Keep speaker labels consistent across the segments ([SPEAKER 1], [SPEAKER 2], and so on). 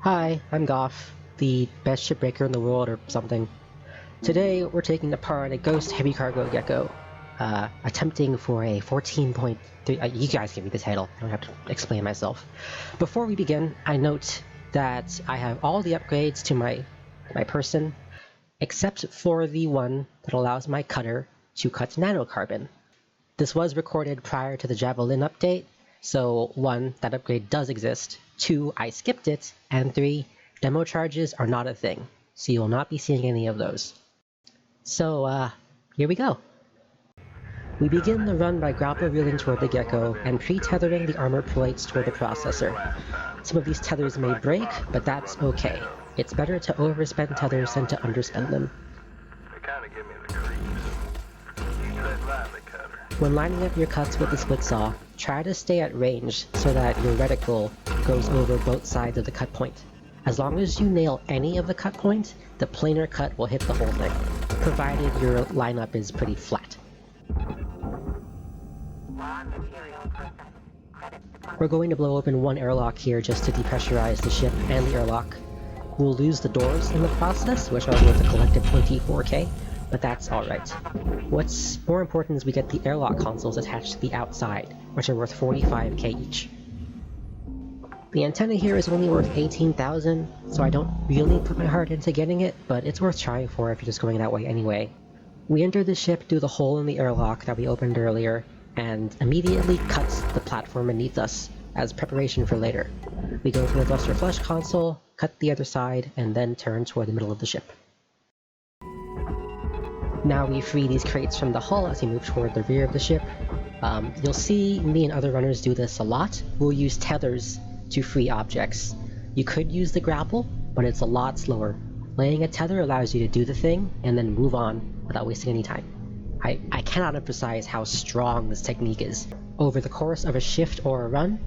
[SPEAKER 1] Hi, I'm Goff, the best shipbreaker in the world or something. Today we're taking apart a ghost heavy cargo gecko, attempting for a 14.3... you guys give me the title, I don't have to explain myself. Before we begin, I note that I have all the upgrades to my person, except for the one that allows my cutter to cut nanocarbon. This was recorded prior to the Javelin update, so 1, that upgrade does exist, 2, I skipped it, and 3, demo charges are not a thing, so you will not be seeing any of those. So, here we go. We begin the run by grapple reeling toward the gecko and pre-tethering the armor plates toward the processor. Some of these tethers may break, but that's okay. It's better to overspend tethers than to underspend them. When lining up your cuts with the split saw, try to stay at range so that your reticle goes over both sides of the cut point. As long as you nail any of the cut point, the planar cut will hit the whole thing, provided your lineup is pretty flat. We're going to blow open one airlock here just to depressurize the ship and the airlock. We'll lose the doors in the process, which are worth a collective 24k, but that's alright. What's more important is we get the airlock consoles attached to the outside, which are worth 45k each. The antenna here is only worth 18,000, so I don't really put my heart into getting it, but it's worth trying for if you're just going that way anyway. We enter the ship through the hole in the airlock that we opened earlier, and immediately cut the platform beneath us, as preparation for later. We go to the thruster flush console, cut the other side, and then turn toward the middle of the ship. Now we free these crates from the hull as we move toward the rear of the ship. You'll see me and other runners do this a lot. We'll use tethers to free objects. You could use the grapple, but it's a lot slower. Laying a tether allows you to do the thing, and then move on without wasting any time. I cannot emphasize how strong this technique is. Over the course of a shift or a run,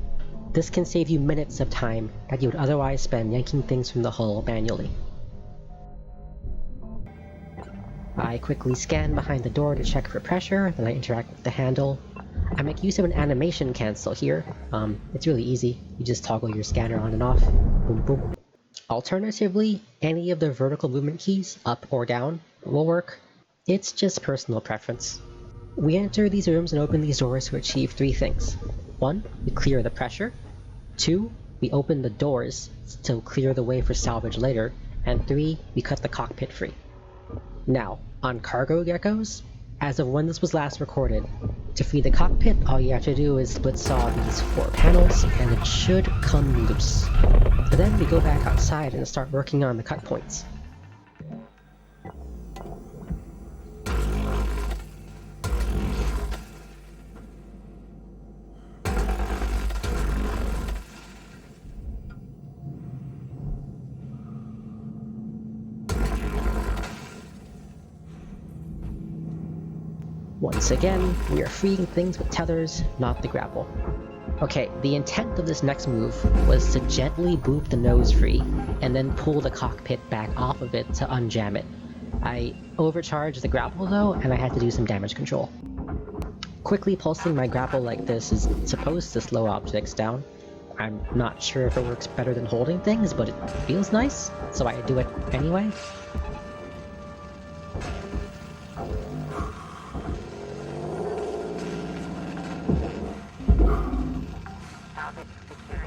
[SPEAKER 1] this can save you minutes of time that you would otherwise spend yanking things from the hull manually. I quickly scan behind the door to check for pressure, then I interact with the handle. I make use of an animation cancel here. It's really easy. You just toggle your scanner on and off. Boom, boom. Alternatively, any of the vertical movement keys, up or down, will work. It's just personal preference. We enter these rooms and open these doors to achieve 3 things. 1, we clear the pressure. 2, we open the doors to clear the way for salvage later. And 3, we cut the cockpit free. Now, on cargo geckos, as of when this was last recorded, to free the cockpit, all you have to do is split saw these 4 panels, and it should come loose. Then we go back outside and start working on the cut points. Once again, we are freeing things with tethers, not the grapple. Okay, the intent of this next move was to gently boop the nose free, and then pull the cockpit back off of it to unjam it. I overcharged the grapple though, and I had to do some damage control. Quickly pulsing my grapple like this is supposed to slow objects down. I'm not sure if it works better than holding things, but it feels nice, so I do it anyway.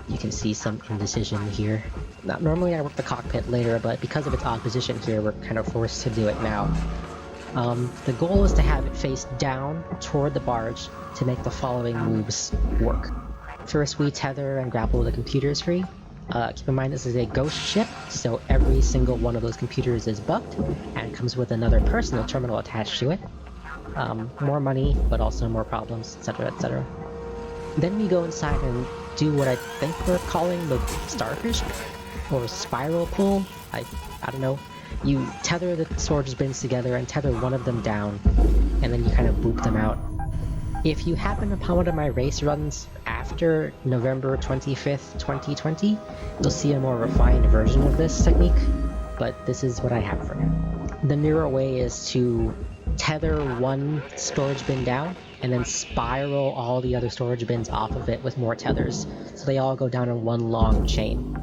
[SPEAKER 1] You can see some indecision here. Now, normally I work the cockpit later, but because of its odd position here, we're kind of forced to do it now. The goal is to have it face down toward the barge to make the following moves work. First, we tether and grapple the computers free. Keep in mind this is a ghost ship, so every single one of those computers is bugged, and comes with another personal terminal attached to it. More money, but also more problems, etc, etc. Then we go inside and do what I think we're calling the starfish, or spiral pull. I don't know. You tether the storage bins together and tether one of them down, and then you kind of boop them out. If you happen upon one of my race runs after November 25th, 2020, you'll see a more refined version of this technique, but this is what I have for now. The newer way is to tether one storage bin down, and then spiral all the other storage bins off of it with more tethers, so they all go down in one long chain.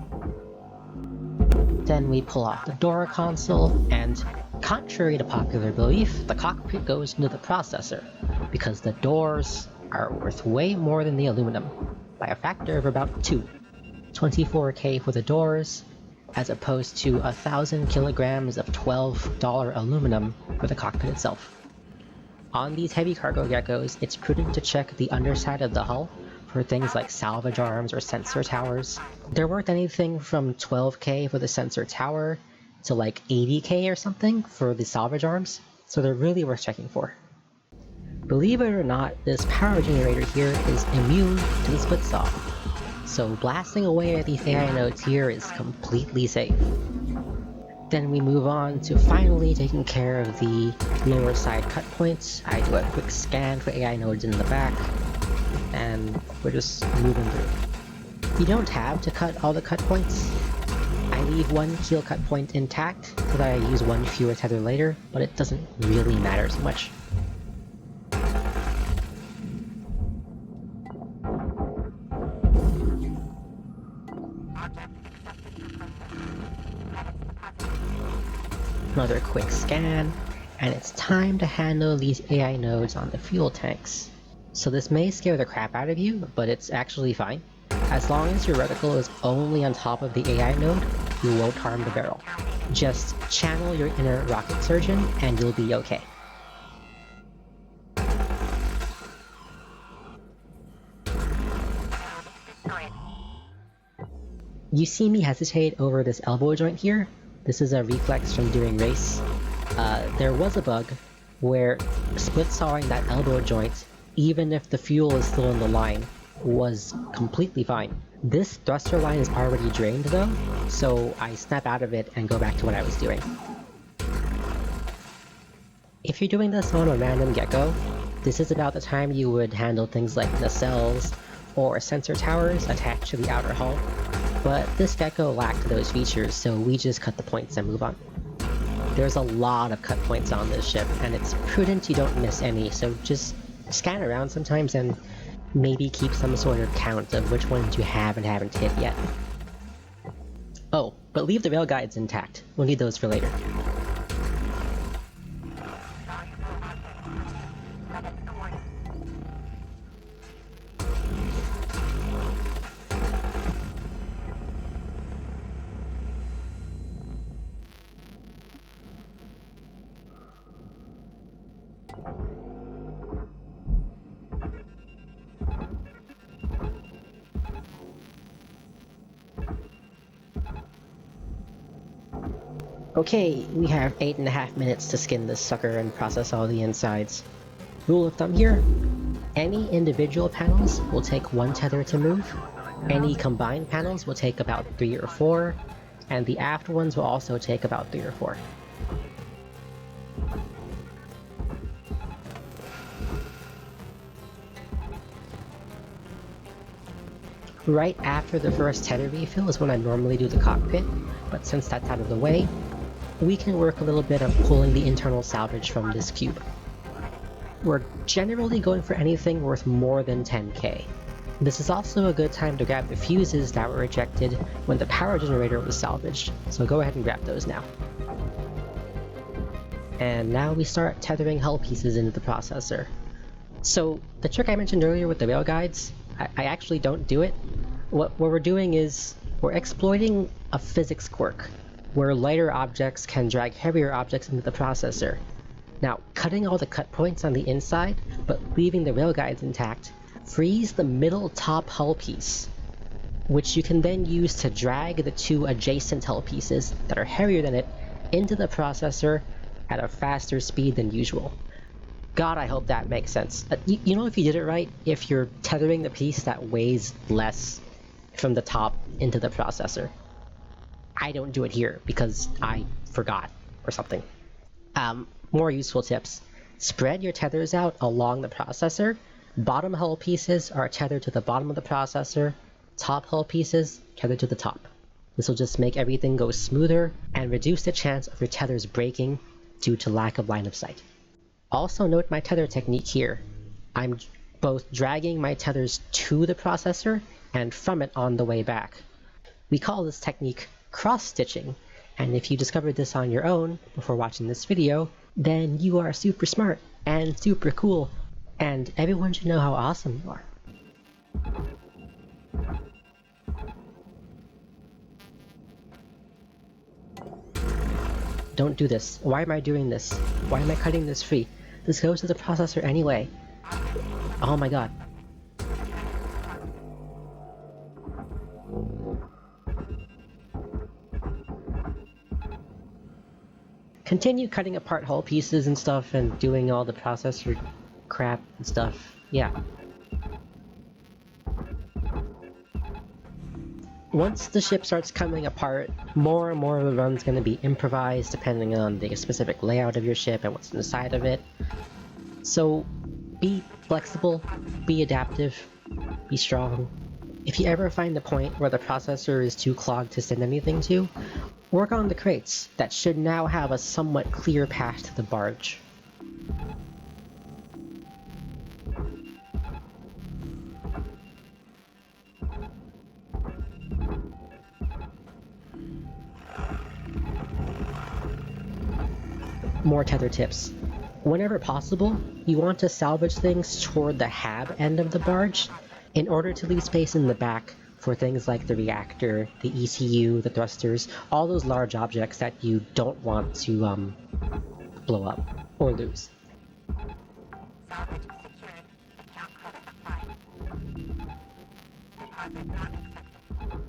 [SPEAKER 1] Then we pull off the door console, and contrary to popular belief, the cockpit goes into the processor, because the doors are worth way more than the aluminum, by a factor of about 2. 24K for the doors, as opposed to 1,000 kilograms of $12 aluminum for the cockpit itself. On these heavy cargo geckos, it's prudent to check the underside of the hull for things like salvage arms or sensor towers. They're worth anything from 12K for the sensor tower to like 80K or something for the salvage arms, so they're really worth checking for. Believe it or not, this power generator here is immune to the split saw, so blasting away at these AI nodes here is completely safe. Then we move on to finally taking care of the lower side cut points. I do a quick scan for AI nodes in the back, and we're just moving through. You don't have to cut all the cut points. I leave one keel cut point intact so that I use one fewer tether later, but it doesn't really matter so much. Another quick scan, and it's time to handle these AI nodes on the fuel tanks. So this may scare the crap out of you, but it's actually fine. As long as your reticle is only on top of the AI node, you won't harm the barrel. Just channel your inner rocket surgeon and you'll be okay. You see me hesitate over this elbow joint here? This is a reflex from doing race. There was a bug where split sawing that elbow joint, even if the fuel is still in the line, was completely fine. This thruster line is already drained though, so I snap out of it and go back to what I was doing. If you're doing this on a random gecko, this is about the time you would handle things like nacelles or sensor towers attached to the outer hull. But this gecko lacked those features, so we just cut the points and move on. There's a lot of cut points on this ship, and it's prudent you don't miss any, so just scan around sometimes and maybe keep some sort of count of which ones you have and haven't hit yet. Oh, but leave the rail guides intact. We'll need those for later. Okay, we have 8.5 minutes to skin this sucker and process all the insides. Rule of thumb here, any individual panels will take 1 tether to move, any combined panels will take about 3 or 4, and the aft ones will also take about 3 or 4. Right after the first tether refill is when I normally do the cockpit, but since that's out of the way, we can work a little bit of pulling the internal salvage from this cube. We're generally going for anything worth more than 10k. This is also a good time to grab the fuses that were ejected when the power generator was salvaged, so go ahead and grab those now. And now we start tethering hull pieces into the processor. So the trick I mentioned earlier with the rail guides, I actually don't do it. What we're doing is we're exploiting a physics quirk, where lighter objects can drag heavier objects into the processor. Now, cutting all the cut points on the inside, but leaving the rail guides intact, frees the middle top hull piece, which you can then use to drag the 2 adjacent hull pieces that are heavier than it into the processor at a faster speed than usual. God, I hope that makes sense. You know, if you did it right, if you're tethering the piece that weighs less from the top into the processor. I don't do it here because I forgot or something. More useful tips. Spread your tethers out along the processor. Bottom hull pieces are tethered to the bottom of the processor. Top hull pieces tethered to the top. This will just make everything go smoother and reduce the chance of your tethers breaking due to lack of line of sight. Also note my tether technique here. I'm both dragging my tethers to the processor and from it on the way back. We call this technique cross-stitching, And if you discovered this on your own before watching this video, then you are super smart and super cool, and everyone should know how awesome you are. Don't do this. Why am I doing this? Why am I cutting this free? This goes to the processor anyway. Oh my god. Continue cutting apart hull pieces and stuff and doing all the processor crap and stuff. Yeah. Once the ship starts coming apart, more and more of the run's going to be improvised depending on the specific layout of your ship and what's inside of it. So be flexible, be adaptive, be strong. If you ever find a point where the processor is too clogged to send anything to, work on the crates that should now have a somewhat clear path to the barge. More tether tips. Whenever possible, you want to salvage things toward the hab end of the barge in order to leave space in the back for things like the reactor, the ECU, the thrusters, all those large objects that you don't want to blow up or lose.
[SPEAKER 2] Salvage secured. Account credit applied. Deposit not accepted.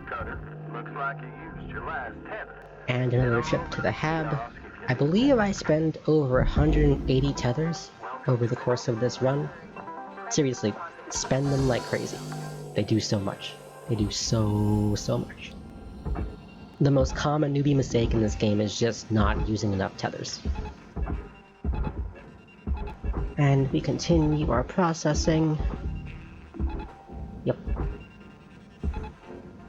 [SPEAKER 3] Cutter, looks like you used your last tether.
[SPEAKER 1] And another trip to the hab. I believe I spent over 180 tethers over the course of this run. Seriously, spend them like crazy. They do so much. They do so much. The most common newbie mistake in this game is just not using enough tethers. And we continue our processing. Yep.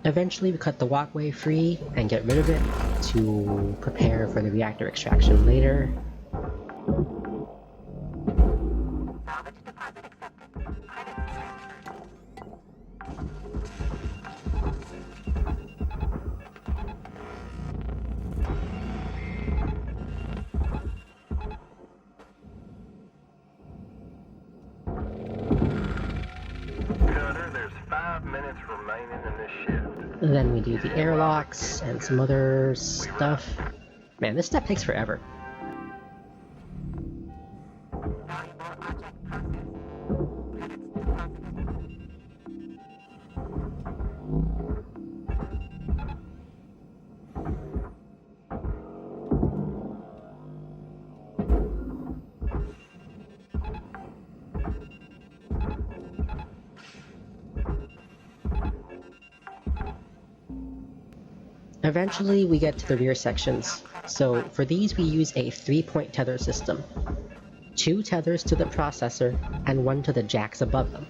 [SPEAKER 1] Eventually we cut the walkway free and get rid of it to prepare for the reactor extraction later.
[SPEAKER 2] Salvage deposit accepted. Credits transferred.
[SPEAKER 3] Cutter, there's 5 minutes remaining in this shift.
[SPEAKER 1] Then we do the airlocks and some other stuff. Man, this step takes forever.
[SPEAKER 2] Valuable object processed. Credits deposited.
[SPEAKER 1] Eventually we get to the rear sections. So for these we use a 3-point tether system. 2 tethers to the processor and 1 to the jacks above them.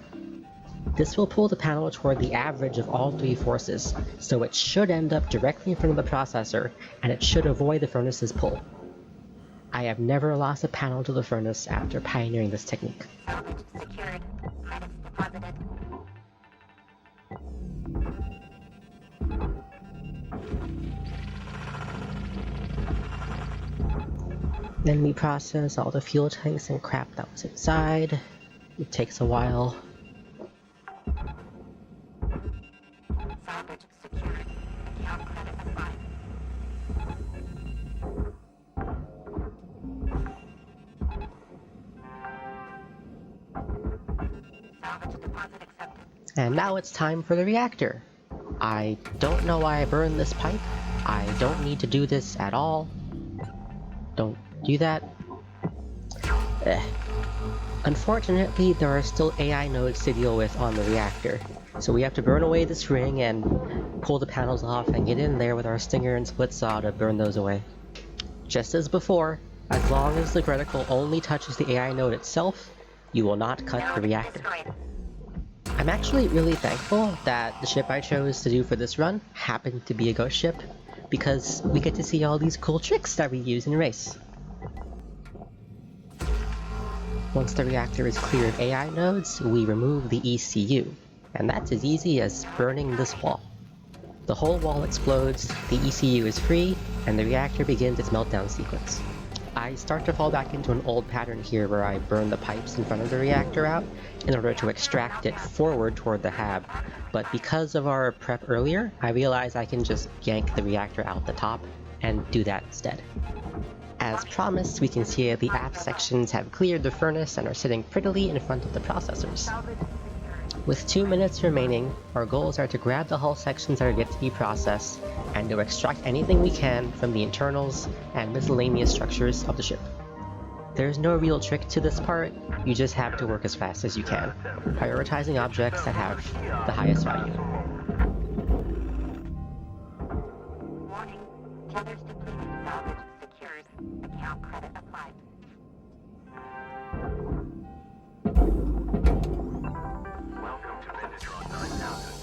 [SPEAKER 1] This will pull the panel toward the average of all 3 forces, so it should end up directly in front of the processor, and it should avoid the furnace's pull. I have never lost a panel to the furnace after pioneering this technique.
[SPEAKER 2] Salvage secured. Credits deposited.
[SPEAKER 1] Then we process all the fuel tanks and crap that was inside. It takes a while.
[SPEAKER 2] Salvage secured. Account credit applied. Salvage deposit accepted.
[SPEAKER 1] And now it's time for the reactor. I don't know why I burned this pipe. I don't need to do this at all. Don't do that. Unfortunately, there are still AI nodes to deal with on the reactor, so we have to burn away this ring and pull the panels off and get in there with our stinger and split saw to burn those away. Just as before, as long as the reticle only touches the AI node itself, you will not cut the reactor.
[SPEAKER 2] Destroyed.
[SPEAKER 1] I'm actually really thankful that the ship I chose to do for this run happened to be a ghost ship, because we get to see all these cool tricks that we use in race. Once the reactor is clear of AI nodes, we remove the ECU, and that's as easy as burning this wall. The whole wall explodes, the ECU is free, and the reactor begins its meltdown sequence. I start to fall back into an old pattern here where I burn the pipes in front of the reactor out in order to extract it forward toward the hab, but because of our prep earlier, I realize I can just yank the reactor out the top and do that instead. As promised, we can see the aft sections have cleared the furnace and are sitting prettily in front of the processors.
[SPEAKER 2] Salvage secured.
[SPEAKER 1] With 2 minutes remaining, our goals are to grab the hull sections that are yet to be processed, and to extract anything we can from the internals and miscellaneous structures of the ship. There's no real trick to this part, you just have to work as fast as you can, prioritizing objects that have the highest value.
[SPEAKER 2] Warning. Tethers depleted. Salvage secured. Account credit applied.
[SPEAKER 3] Welcome to Megatron 9000.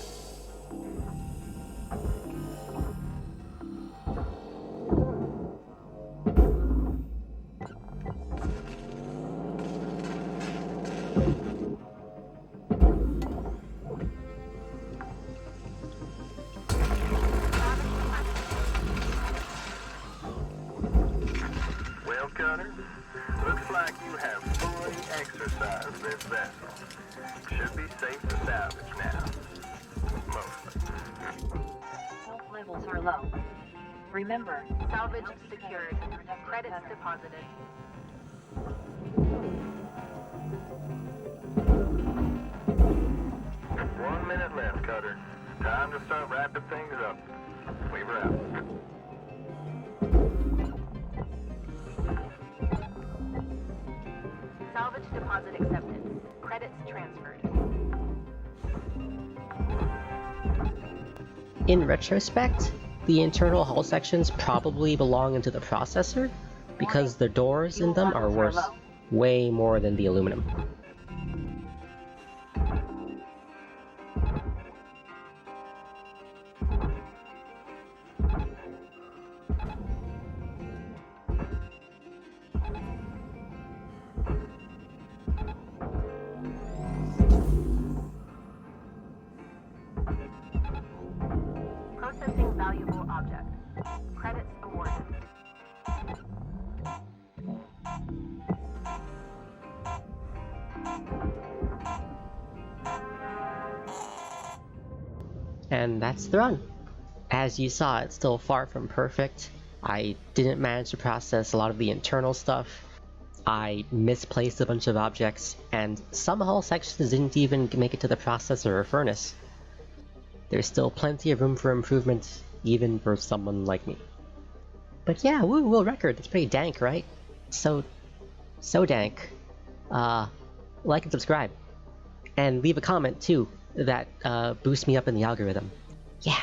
[SPEAKER 3] Well, Cutter, looks like you have fully exercised this vessel. Should be safe to salvage now. Mostly.
[SPEAKER 2] Health levels are low. Remember, salvage secured. Credits deposited.
[SPEAKER 3] One minute left, Cutter. Time to start wrapping things up. Weaver out.
[SPEAKER 2] Salvage deposit accepted. Credits transferred.
[SPEAKER 1] In retrospect, the internal hull sections probably belong into the processor, because the doors in them are worth way more than the aluminum.
[SPEAKER 2] Processing valuable object. Credits awarded.
[SPEAKER 1] And that's the run. As you saw, it's still far from perfect. I didn't manage to process a lot of the internal stuff. I misplaced a bunch of objects, and some hull sections didn't even make it to the processor or furnace. There's still plenty of room for improvement, even for someone like me. But yeah, woo, world record, that's pretty dank, right? So dank. Like and subscribe. And leave a comment too, that boosts me up in the algorithm. Yeah.